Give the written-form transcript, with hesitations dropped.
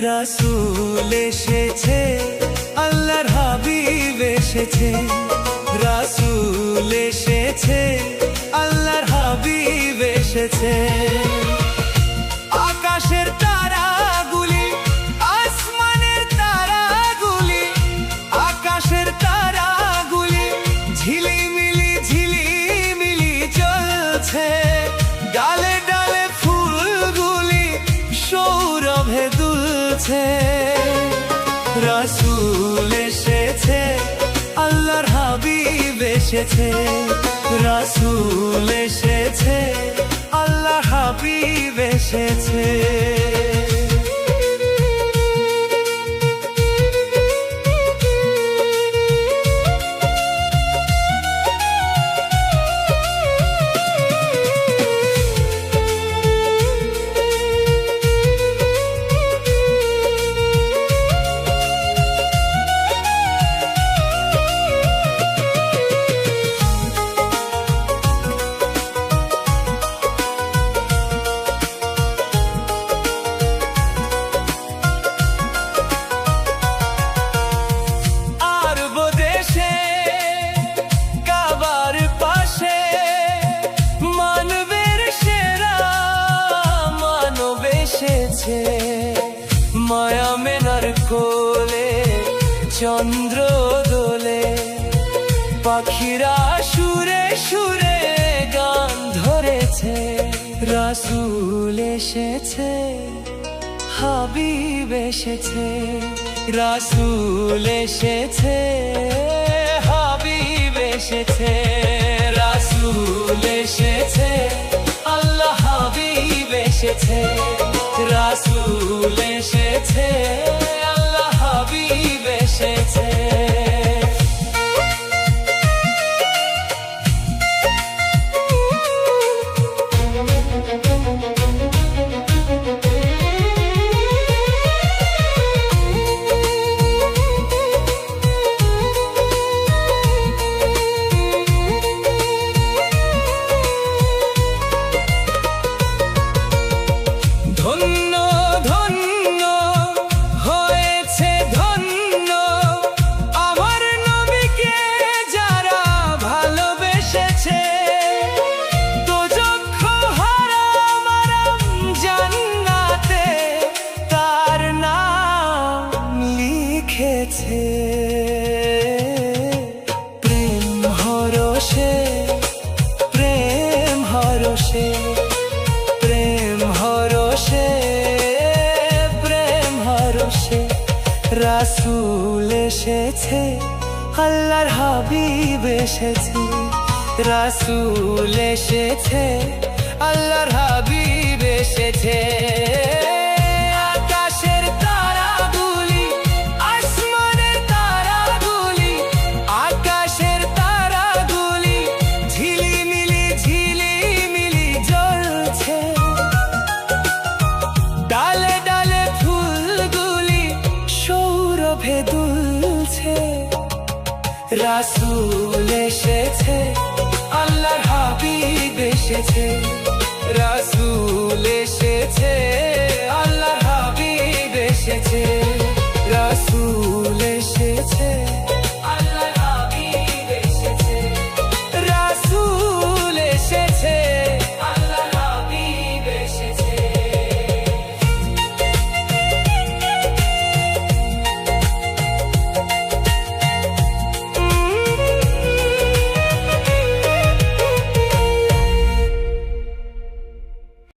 রাসূল এসেছে, আল্লাহর হাবিব এসেছে। রাসূল এসেছে, আল্লাহর হাবিব এসেছে। আকাশের তারাগুলি, আসমানের তারাগুলি, আকাশের তারাগুলি ঝিলিমিলি ঝিলিমিলি জ্বলছে। ডালে ডালে ফুলগুলি সৌরভে দুলছে। রাসূল এসেছে, আল্লাহর হাবিব এসেছে। রাসূল এসেছে, আল্লাহর হাবিব এসেছে। মায়া মেনার কোলে চন্দ্র দোলে, পাখিরা সুরে সুরে গান ধরেছে। রাসূল এসেছে, হাবিব এসেছে। রাসূল এসেছে, হাবিব এসেছে। রাসূল এসেছে, আল্লাহ হাবিব এসেছে। রাসূল এসেছে, আল্লাহ হাবিব এসেছে। প্রেম হরষে, প্রেম হরষে, প্রেম হরষে, প্রেম হরষে। রাসূল এসেছে, আল্লাহর হাবিব এসেছে। রাসূল এসেছে, আল্লাহর হাবিব এসেছে। ডালে ডালে ফুলগুলি সৌরভে দুলছে। রাসূল এসেছে, আল্লাহর হাবিব এসেছে। রাসূল এসেছে।